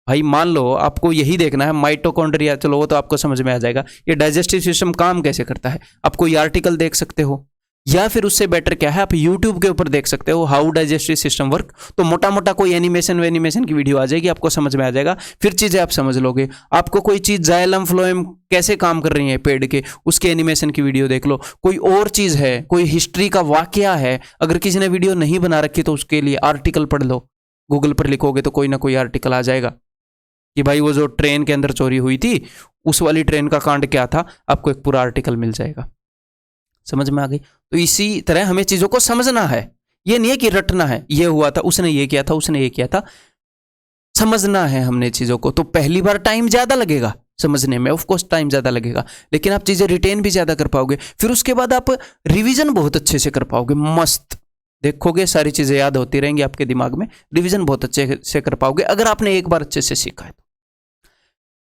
[SPEAKER 1] भाई मान लो आपको यही देखना है माइटोकॉन्ड्रिया, चलो वो तो आपको समझ में आ जाएगा, ये डाइजेस्टिव सिस्टम काम कैसे करता है, आप कोई आर्टिकल देख सकते हो। या फिर उससे बेटर क्या है, आप यूट्यूब के ऊपर देख सकते हो हाउ डाइजेस्टिव सिस्टम वर्क। तो मोटा मोटा कोई एनिमेशन की वीडियो आ जाएगी, आपको समझ में आ जाएगा, फिर चीजें आप समझ लोगे। आपको कोई चीज जाइलम फ्लोएम कैसे काम कर रही है पेड़ के, उसके एनिमेशन की वीडियो देख लो। कोई और चीज है, कोई हिस्ट्री का वाकया है, अगर किसी ने वीडियो नहीं बना रखी तो उसके लिए आर्टिकल पढ़ लो। गूगल पर लिखोगे तो कोई ना कोई आर्टिकल आ जाएगा कि भाई वो जो ट्रेन के अंदर चोरी हुई थी उस वाली ट्रेन का कांड क्या था, आपको एक पूरा आर्टिकल मिल जाएगा। समझ में आ गई? तो इसी तरह हमें चीजों को समझना है, ये नहीं है कि रटना है, ये हुआ था, उसने ये किया था, उसने ये किया था। समझना है हमने चीजों को। तो पहली बार टाइम ज्यादा लगेगा समझने में, ऑफ कोर्स टाइम ज्यादा लगेगा, लेकिन आप चीजें रिटेन भी ज्यादा कर पाओगे। फिर उसके बाद आप रिवीजन बहुत अच्छे से कर पाओगे, मस्त देखोगे, सारी चीजें याद होती रहेंगी आपके दिमाग में, रिवीजन बहुत अच्छे से कर पाओगे अगर आपने एक बार अच्छे से सीखा है तो।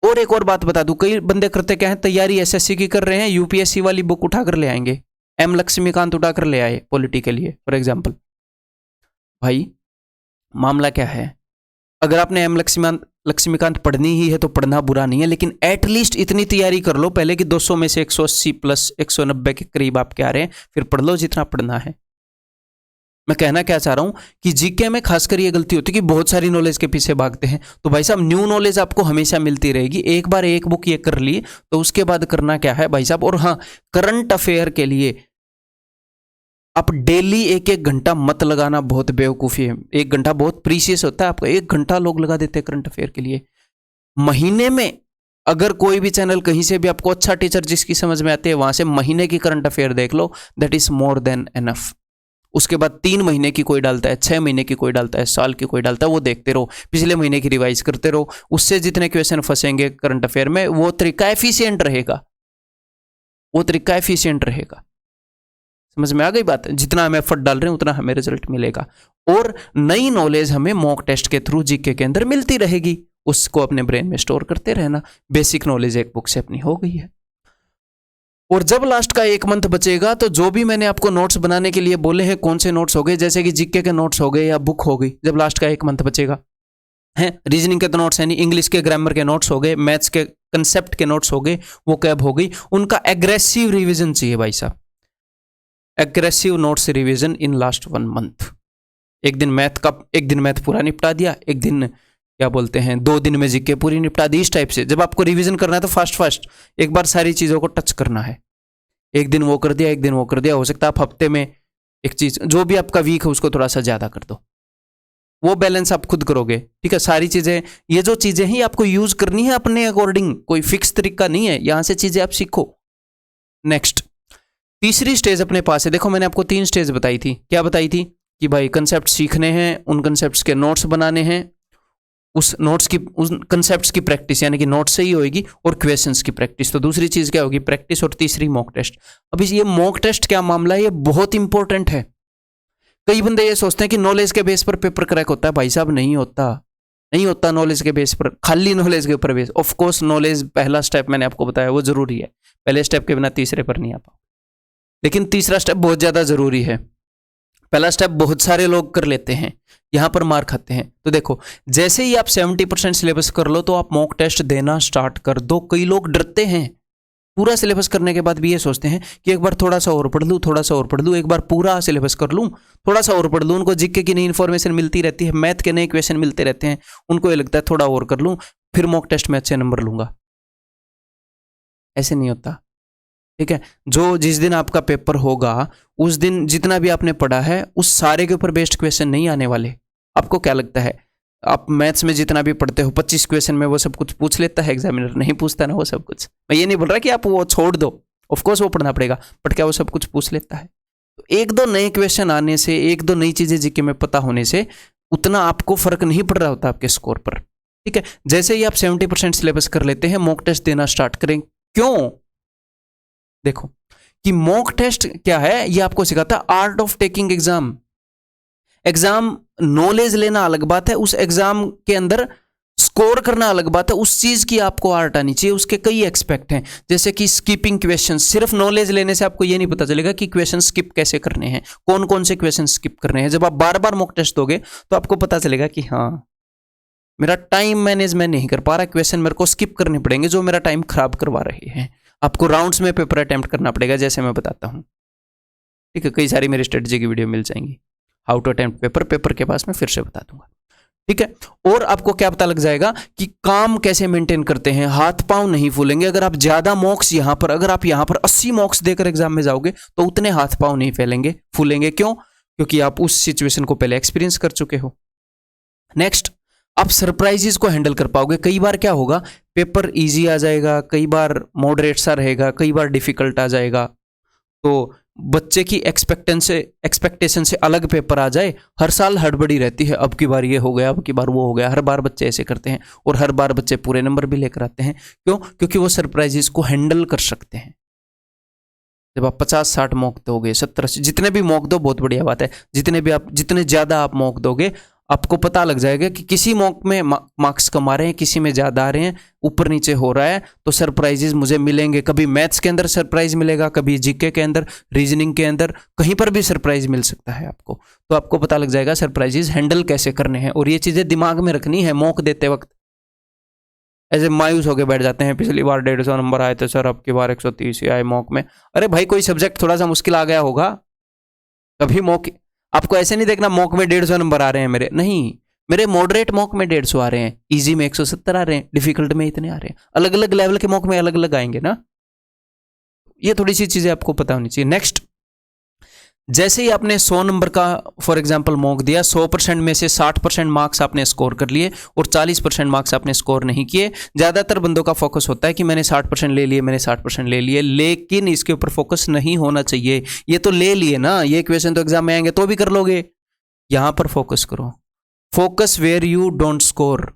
[SPEAKER 1] और एक और बात बता दूं, कई बंदे करते क्या है, तैयारी एसएससी की कर रहे हैं, यूपीएससी वाली बुक उठाकर ले आएंगे, एम लक्ष्मीकांत उठाकर ले आए पॉलिटी के लिए फॉर एग्जाम्पल। भाई मामला क्या है, अगर आपने एम लक्ष्मीकांत पढ़नी ही है तो पढ़ना बुरा नहीं है, लेकिन एटलीस्ट इतनी तैयारी कर लो पहले कि 200 में से 180 प्लस 190 के करीब आपके आ रहे हैं, फिर पढ़ लो जितना पढ़ना है। मैं कहना क्या चाह रहा हूं कि जीके में खासकर ये गलती होती है कि बहुत सारी नॉलेज के पीछे भागते हैं। तो भाई साहब न्यू नॉलेज आपको हमेशा मिलती रहेगी, एक बार एक बुक ये कर ली तो उसके बाद करना क्या है भाई साहब। और हाँ, करंट अफेयर के लिए आप डेली एक एक घंटा मत लगाना, बहुत बेवकूफ़ी है। एक घंटा बहुत प्रीशियस होता है आपका, एक घंटा लोग लगा देते हैं करंट अफेयर के लिए। महीने में अगर कोई भी चैनल कहीं से भी आपको अच्छा टीचर जिसकी समझ में आती है वहां से महीने की करंट अफेयर देख लो, that is more than enough. उसके बाद 3 महीने की कोई डालता है, 6 महीने की कोई डालता है, साल की कोई डालता है, वो देखते रहो, पिछले महीने की रिवाइज करते रहो। उससे जितने क्वेश्चन फंसेंगे करंट अफेयर में वो तरीका एफिशिएंट रहेगा, वो तरीका एफिशिएंट रहेगा। समझ में आ गई बात? जितना हम एफर्ट डाल रहे हैं उतना हमें रिजल्ट मिलेगा। और नई नॉलेज हमें मॉक टेस्ट के थ्रू जीके के अंदर मिलती रहेगी, उसको अपने ब्रेन में स्टोर करते रहना। बेसिक नॉलेज एक बुक से अपनी हो गई है। और जब लास्ट का 1 मंथ बचेगा तो जो भी मैंने आपको नोट्स बनाने के लिए बोले हैं, कौन से नोट्स हो गए, जैसे कि जीके के नोट्स हो गए या बुक हो गई, जब लास्ट का 1 मंथ बचेगा है, रीजनिंग के तो नोट्स है नहीं, इंग्लिश के ग्रामर के नोट्स हो गए, मैथ्स के कंसेप्ट के नोट्स हो गए, वो कैब हो गई, उनका एग्रेसिव रिविजन चाहिए भाई साहब, aggressive notes revision in last 1 month. एक दिन मैथ पूरा निपटा दिया, एक दिन क्या बोलते हैं 2 दिन में जीके पूरी निपटा दी। इस टाइप से जब आपको रिवीजन करना है तो फास्ट एक बार सारी चीज़ों को टच करना है। एक दिन वो कर दिया, एक दिन वो कर दिया, हो सकता है आप हफ्ते में एक चीज़, जो भी आपका वीक है उसको थोड़ा सा ज़्यादा कर दो, वो बैलेंस आप खुद करोगे। ठीक है, सारी चीज़ें, ये जो चीज़ें हैं आपको यूज करनी है अपने अकॉर्डिंग, कोई फिक्स तरीका नहीं है, यहाँ से चीज़ें आप सीखो। नेक्स्ट, तीसरी स्टेज अपने पास है। देखो मैंने आपको 3 स्टेज बताई थी, क्या बताई थी कि भाई कंसेप्ट सीखने हैं, उन कंसेप्ट्स के नोट्स बनाने हैं, उस कंसेप्ट्स की प्रैक्टिस यानी कि नोट्स से ही होगी, और क्वेश्चंस की प्रैक्टिस। तो दूसरी चीज क्या होगी, प्रैक्टिस, और तीसरी मॉक टेस्ट। अब ये मॉक टेस्ट क्या मामला है, ये बहुत इंपॉर्टेंट है। कई बंदे ये सोचते हैं कि नॉलेज के बेस पर पेपर क्रैक होता है, भाई साहब नहीं होता, नहीं होता नॉलेज के बेस पर, खाली नॉलेज के ऊपर बेस। ऑफ कोर्स नॉलेज पहला स्टेप मैंने आपको बताया वो जरूरी है, पहले स्टेप के बिना तीसरे पर नहीं आ पाओ, लेकिन तीसरा स्टेप बहुत ज्यादा जरूरी है। पहला स्टेप बहुत सारे लोग कर लेते हैं, यहां पर मार खाते हैं। तो देखो, जैसे ही आप 70% सिलेबस कर लो तो आप मॉक टेस्ट देना स्टार्ट कर दो। कई लोग डरते हैं, पूरा सिलेबस करने के बाद भी ये सोचते हैं कि एक बार थोड़ा सा और पढ़ लूँ, थोड़ा सा और पढ़ लूँ, एक बार पूरा सिलेबस कर लूँ, थोड़ा सा और पढ़ लूँ। उनको जीके की नई इन्फॉर्मेशन मिलती रहती है, मैथ के नए क्वेश्चन मिलते रहते हैं, उनको ये लगता है थोड़ा और कर लूँ फिर मॉक टेस्ट में अच्छे नंबर लूंगा। ऐसे नहीं होता। ठीक है, जो जिस दिन आपका पेपर होगा उस दिन जितना भी आपने पढ़ा है उस सारे के ऊपर बेस्ड क्वेश्चन नहीं आने वाले। आपको क्या लगता है, आप मैथ्स में जितना भी पढ़ते हो 25 क्वेश्चन में वो सब कुछ पूछ लेता है एग्जामिनर? नहीं पूछता ना वो सब कुछ। मैं ये नहीं बोल रहा कि आप वो छोड़ दो, ऑफकोर्स वो पढ़ना पड़ेगा, बट क्या वो सब कुछ पूछ लेता है? तो एक दो नए क्वेश्चन आने से, एक दो नई चीजें जीके में पता होने से उतना आपको फर्क नहीं पड़ रहा होता आपके स्कोर पर। ठीक है, जैसे ही आप 70% सिलेबस कर लेते हैं, मॉक टेस्ट देना स्टार्ट करें। क्यों? देखो कि मॉक टेस्ट क्या है, ये आपको सिखाता है art of taking exam. Exam knowledge लेना अलग बात है, उस एग्जाम के अंदर स्कोर करना अलग बात है। उस चीज की आपको आर्ट आनी चाहिए। उसके कई एक्सपेक्ट हैं, जैसे कि स्किपिंग क्वेश्चन। सिर्फ नॉलेज लेने से आपको ये नहीं पता चलेगा कि क्वेश्चन स्किप कैसे करने हैं, कौन कौन से क्वेश्चन स्किप करने हैं। जब आप बार बार मॉक टेस्ट दोगे तो आपको पता चलेगा कि हाँ, मेरा टाइम मैनेज मैं नहीं कर पा रहा, क्वेश्चन मेरे को स्किप करने पड़ेंगे जो मेरा टाइम खराब करवा रहे हैं। आपको राउंड्स में पेपर अटेम्प्ट करना पड़ेगा, जैसे मैं बताता हूँ। ठीक है, कई सारी मेरी स्ट्रेटजी की वीडियो मिल जाएंगी, how to attempt paper, paper के पास मैं फिर से बता दूंगा। ठीक है, और आपको क्या पता लग जाएगा कि काम कैसे मेंटेन करते हैं, हाथ पांव नहीं फूलेंगे। अगर आप ज्यादा मॉक्स यहां पर, अगर आप यहां पर 80 मॉक्स देकर एग्जाम में जाओगे तो उतने हाथ पांव नहीं फूलेंगे। क्यों? क्योंकि आप उस सिचुएशन को पहले एक्सपीरियंस कर चुके हो। नेक्स्ट, आप सरप्राइजेस को हैंडल कर पाओगे। कई बार क्या होगा, पेपर इजी आ जाएगा, कई बार मॉडरेट सा रहेगा, कई बार डिफिकल्ट आ जाएगा। तो बच्चे की एक्सपेक्टेशन से अलग पेपर आ जाए। हर साल हड़बड़ी रहती है, अब की बार ये हो गया, अब की बार वो हो गया। हर बार बच्चे ऐसे करते हैं और हर बार बच्चे पूरे नंबर भी लेकर आते हैं। क्यों? क्योंकि वो सरप्राइजेस को हैंडल कर सकते हैं। जब आप 50-60 मॉक दोगे, 70-80 जितने भी मॉक दो, बहुत बढ़िया बात है। जितने ज्यादा आप मॉक दोगे, आपको पता लग जाएगा कि किसी मॉक में मार्क्स कम आ रहे हैं, किसी में ज्यादा आ रहे हैं, ऊपर नीचे हो रहा है, तो सरप्राइजेस मुझे मिलेंगे। कभी मैथ्स के अंदर सरप्राइज मिलेगा, कभी जीके के अंदर, रीजनिंग के अंदर, कहीं पर भी सरप्राइज मिल सकता है आपको। तो आपको पता लग जाएगा सरप्राइजेस हैंडल कैसे करने हैं, और ये चीजें दिमाग में रखनी है मॉक देते वक्त। ऐसे मायूस होकर बैठ जाते हैं, पिछली बार 150 नंबर आए थे सर, अब की बार 130 आए मॉक में। अरे भाई, कोई सब्जेक्ट थोड़ा सा मुश्किल आ गया होगा कभी मॉक। आपको ऐसे नहीं देखना मॉक में 150 नंबर आ रहे हैं मेरे, नहीं। मेरे मॉडरेट मॉक में 150 आ रहे हैं, इजी में 170 आ रहे हैं, डिफिकल्ट में इतने आ रहे हैं। अलग अलग लेवल के मॉक में अलग अलग आएंगे ना। ये थोड़ी सी चीजें आपको पता होनी चाहिए। नेक्स्ट, जैसे ही आपने 100 नंबर का फॉर एग्जांपल मॉक दिया, 100% में से 60% मार्क्स आपने स्कोर कर लिए और 40% मार्क्स आपने स्कोर नहीं किए। ज्यादातर बंदों का फोकस होता है कि मैंने 60% ले लिए, मैंने 60% ले लिए, लेकिन इसके ऊपर फोकस नहीं होना चाहिए। ये तो ले लिए ना, ये क्वेश्चन तो एग्जाम में आएंगे तो भी कर लोगे। यहां पर फोकस करो। Focus where you don't score.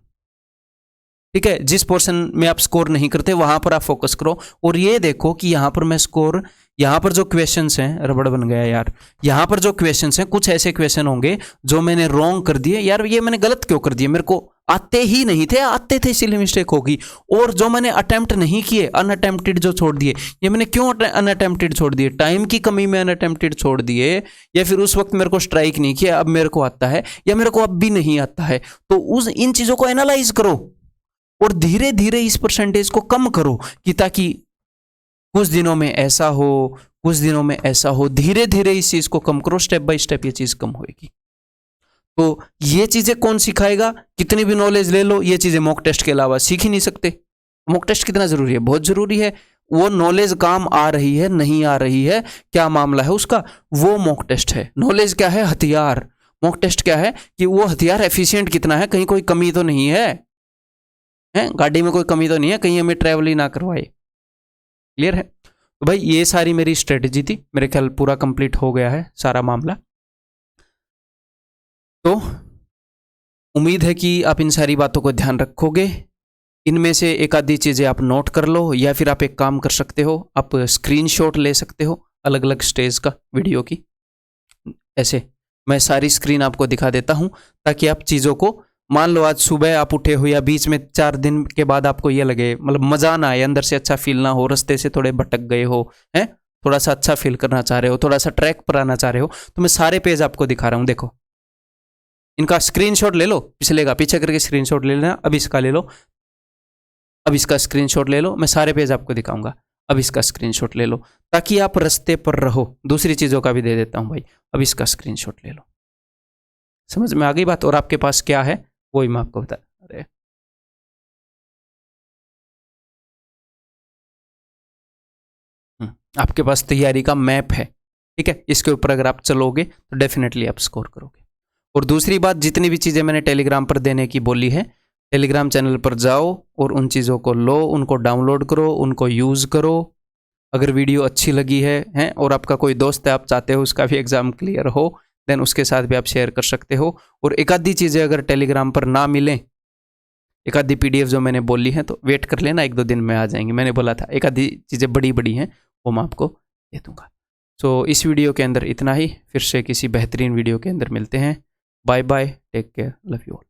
[SPEAKER 1] ठीक है, जिस पोर्शन में आप स्कोर नहीं करते वहां पर आप फोकस करो। और ये देखो कि यहां पर मैं स्कोर, यहां पर जो क्वेश्चंस हैं, रबड़ बन गया यार। यहां पर जो क्वेश्चंस हैं, कुछ ऐसे क्वेश्चन होंगे जो मैंने रॉन्ग कर दिए। यार ये मैंने गलत क्यों कर दिए, मेरे को आते ही नहीं थे, आते थे इसीलिए मिस्टेक होगी। और जो मैंने अटेम्प्ट नहीं किए, अनअटेम्प्टेड जो छोड़ दिए, ये मैंने क्यों अनअटेम्प्टेड छोड़ दिए? टाइम की कमी में अनअटेम्प्टेड छोड़ दिए, या फिर उस वक्त मेरे को स्ट्राइक नहीं किया, अब मेरे को आता है, या मेरे को अब भी नहीं आता है। तो इन चीजों को एनालाइज करो और धीरे धीरे इस परसेंटेज को कम करो, कि ताकि कुछ दिनों में ऐसा हो, कुछ दिनों में ऐसा हो। धीरे धीरे इस चीज को कम करो, स्टेप बाय स्टेप ये चीज कम होगी। तो ये चीजें कौन सिखाएगा? कितनी भी नॉलेज ले लो, ये चीजें मॉक टेस्ट के अलावा सीख ही नहीं सकते। मॉक टेस्ट कितना जरूरी है? बहुत जरूरी है। वो नॉलेज काम आ रही है, नहीं आ रही है, क्या मामला है उसका, वो मॉक टेस्ट है। नॉलेज क्या है? हथियार। मॉक टेस्ट क्या है कि वो हथियार एफिशिएंट कितना है, कहीं कोई कमी तो नहीं है, गाड़ी में कोई कमी तो नहीं है, कहीं हमें ट्रैवल ही ना करवाए। क्लियर है? तो भाई ये सारी मेरी स्ट्रेटेजी थी, मेरे ख्याल पूरा कंप्लीट हो गया है सारा मामला। तो उम्मीद है कि आप इन सारी बातों को ध्यान रखोगे। इनमें से एक आधी चीजें आप नोट कर लो, या फिर आप एक काम कर सकते हो, आप स्क्रीनशॉट ले सकते हो अलग अलग स्टेज का वीडियो की। ऐसे मैं सारी स्क्रीन आपको दिखा देता हूं, ताकि आप चीजों को, मान लो आज सुबह आप उठे हो या बीच में 4 दिन के बाद आपको ये लगे, मतलब मजा ना आए, अंदर से अच्छा फील ना हो, रास्ते से थोड़े भटक गए हो, हैं, थोड़ा सा अच्छा फील करना चाह रहे हो, थोड़ा सा ट्रैक पर आना चाह रहे हो, तो मैं सारे पेज आपको दिखा रहा हूं। देखो, इनका स्क्रीनशॉट ले लो, पिछले का पीछे करके स्क्रीनशॉट ले लेना। अब इसका ले लो, अब इसका स्क्रीनशॉट ले लो, मैं सारे पेज आपको दिखाऊंगा। अब इसका स्क्रीनशॉट ले लो, ताकि आप रास्ते पर रहो। दूसरी चीजों का भी दे देता हूं भाई। अब इसका स्क्रीनशॉट ले लो। समझ में आ गई बात? और आपके पास क्या है वही मैं आपको बता। अरे आपके पास तैयारी का मैप है, ठीक है। इसके ऊपर अगर आप चलोगे तो डेफिनेटली आप स्कोर करोगे। और दूसरी बात, जितनी भी चीज़ें मैंने टेलीग्राम पर देने की बोली है, टेलीग्राम चैनल पर जाओ और उन चीज़ों को लो, उनको डाउनलोड करो, उनको यूज़ करो। अगर वीडियो अच्छी लगी है और आपका कोई दोस्त है, आप चाहते हो उसका भी एग्ज़ाम क्लियर हो, देन उसके साथ भी आप शेयर कर सकते हो। और एक आधी चीज़ें अगर टेलीग्राम पर ना मिलें, एक आधी PDF जो मैंने बोली हैं, तो वेट कर लेना, 1-2 दिन में आ जाएंगी। मैंने बोला था एक आधी चीज़ें बड़ी बड़ी हैं वो मैं आपको दे दूँगा। सो इस वीडियो के अंदर इतना ही, फिर से किसी बेहतरीन वीडियो के अंदर मिलते हैं। Bye bye, take care, love you all.